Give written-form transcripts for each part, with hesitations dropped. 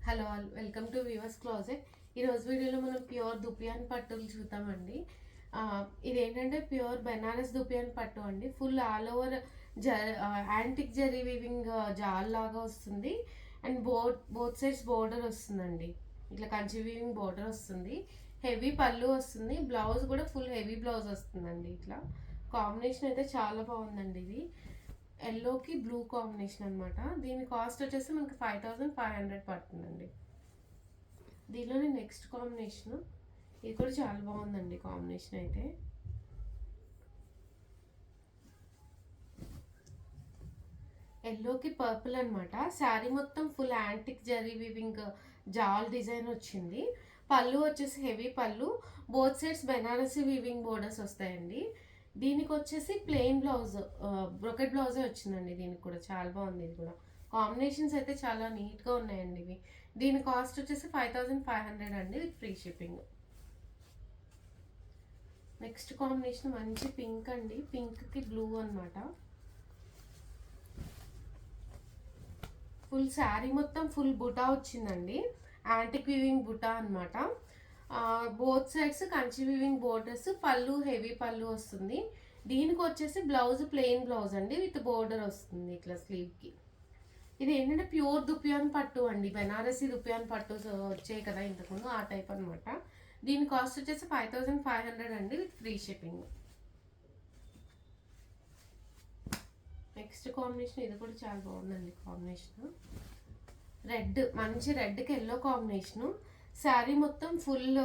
Hello all welcome to viewers closet. ఈరోజు వీడియోలో మనం ప్యూర్ దుపియాన్ పట్టులు చూద్దామండి. ఇదేంటంటే ప్యూర్ బెనారస్ దుపియాన్ పట్టు అండి. Full all over antique zari weaving jaal లాగా వస్తుంది. అండ్ బోత్ సైడ్స్ బోర్డర్ వస్తుందండి. ఇట్లా కంచి వీవింగ్ బోర్డర్ వస్తుంది. హెవీ పళ్ళు వస్తుంది. బ్లౌజ్ కూడా ఫుల్ హెవీ బ్లౌజ్ వస్తుందండి. ఇట్లా కాంబినేషన్ అయితే చాలా బాగుందండి. ఇది ఎల్లోకి బ్లూ కాంబినేషన్ అనమాట. దీని కాస్ట్ వచ్చేసి మనకి 5500 పడుతుందండి. దీనిలోనే నెక్స్ట్ కాంబినేషన్ ఇది కూడా చాలా బాగుందండి. కాంబినేషన్ అయితే ఎల్లోకి పర్పుల్ అనమాట. శారీ మొత్తం full antique zari weaving jaal design వచ్చింది. పళ్ళు వచ్చేసి heavy pallu, both sides Banarasi weaving borders వస్తాయండి. దీనికి వచ్చేసి ప్లెయిన్ బ్లౌజ్, బ్రొకెట్ బ్లౌజే వచ్చిందండి. దీనికి కూడా చాలా బాగుంది. ఇది కూడా కాంబినేషన్స్ అయితే చాలా నీట్గా ఉన్నాయండి. ఇవి దీని కాస్ట్ వచ్చేసి 5500 అండి, with free shipping. Next combination మంచి పింక్ అండి. పింక్కి బ్లూ అనమాట. ఫుల్ శారీ మొత్తం ఫుల్ బుటా వచ్చిందండి. యాంటిక్ వీవింగ్ బుటా అనమాట. Both sides Kanchi weaving borders, పళ్ళు హెవీ పళ్ళు వస్తుంది. దీనికి వచ్చేసి బ్లౌజ్ ప్లెయిన్ బ్లౌజ్ అండి, విత్ బోర్డర్ వస్తుంది ఇట్లా స్లీవ్కి. ఇది ఏంటంటే ప్యూర్ దుపియాన్ పట్టు అండి. బెనారసీ దుపియాన్ పట్టు వచ్చాయి కదా ఇంతకుముందు, ఆ టైప్ అనమాట. దీని కాస్ట్ వచ్చేసి 5500 అండి, with free shipping. Next combination ఇది కూడా చాలా బాగుందండి. కాంబినేషన్ రెడ్, మంచి రెడ్కి ఎల్లో కాంబినేషను. శారీ మొత్తం full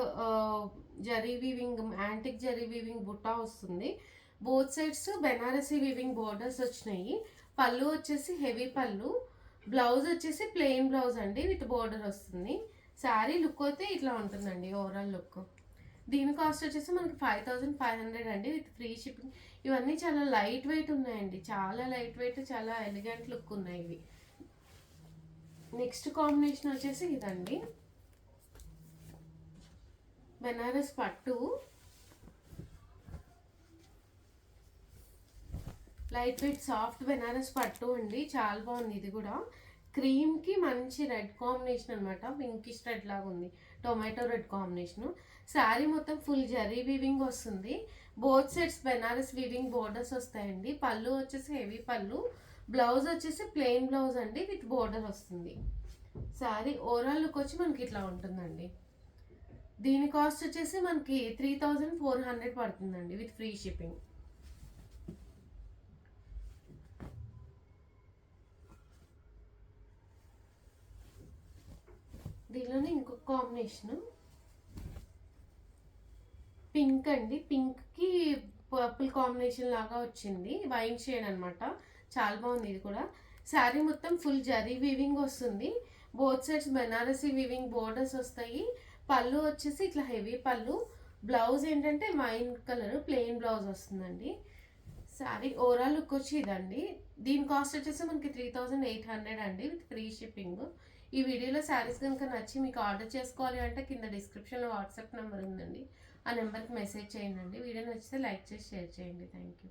zari weaving, antique zari weaving butta వస్తుంది. Both sides Banarasi weaving borders వచ్చినాయి. పళ్ళు వచ్చేసి హెవీ పళ్ళు, బ్లౌజ్ వచ్చేసి ప్లెయిన్ బ్లౌజ్ అండి, విత్ బోర్డర్ వస్తుంది. శారీ లుక్ అయితే ఇట్లా ఉంటుందండి, ఓవరాల్ లుక్. దీని కాస్ట్ వచ్చేసి మనకి 5500 అండి, విత్ ఫ్రీ షిప్పింగ్. ఇవన్నీ చాలా లైట్ వెయిట్ ఉన్నాయండి, చాలా లైట్ వెయిట్, చాలా ఎలిగెంట్ లుక్ ఉన్నాయి ఇవి. నెక్స్ట్ కాంబినేషన్ వచ్చేసి ఇదండి, బెనారస్ పట్టు. లైట్ వెయిట్ సాఫ్ట్ బెనారస్ పట్టు అండి, చాలా బాగుంది. ఇది కూడా క్రీమ్కి మంచి రెడ్ కాంబినేషన్ అనమాట. పింకిష్ రెడ్ లాగా ఉంది, టొమాటో రెడ్ కాంబినేషన్. శారీ మొత్తం ఫుల్ జరీ వీవింగ్ వస్తుంది. Both sides Banaras weaving borders వస్తాయండి. పళ్ళు వచ్చేసి హెవీ పళ్ళు, బ్లౌజ్ వచ్చేసి ప్లెయిన్ బ్లౌజ్ అండి, విత్ బోర్డర్ వస్తుంది. శారీ ఓవరాల్ లుక్ వచ్చి మనకి ఇట్లా ఉంటుందండి. దీని కాస్ట్ వచ్చేసి మనకి 3400 పడుతుందండి, విత్ ఫ్రీ షిప్పింగ్. దీనిలోనే ఇంకొక కాంబినేషన్ పింక్ అండి. పింక్కి పర్పుల్ కాంబినేషన్ లాగా వచ్చింది, వైన్ షేడ్ అనమాట. చాలా బాగుంది ఇది కూడా. శారీ మొత్తం ఫుల్ జరీ వీవింగ్ వస్తుంది. Both sides Banarasi weaving borders వస్తాయి. పళ్ళు వచ్చేసి ఇట్లా హెవీ పళ్ళు, బ్లౌజ్ ఏంటంటే వైన్ కలర్ ప్లెయిన్ బ్లౌజ్ వస్తుందండి. శారీ ఓవరాల్ లుక్ వచ్చి ఇదండి. దీని కాస్ట్ వచ్చేసి మనకి 3800 అండి, విత్ ఫ్రీ షిప్పింగ్. ఈ వీడియోలో శారీస్ కనుక నచ్చి మీకు ఆర్డర్ చేసుకోవాలి అంటే కింద డిస్క్రిప్షన్లో వాట్సాప్ నెంబర్ ఉందండి, ఆ నెంబర్కి మెసేజ్ చేయండి. వీడియో నచ్చితే లైక్ చేసి షేర్ చేయండి. Thank you.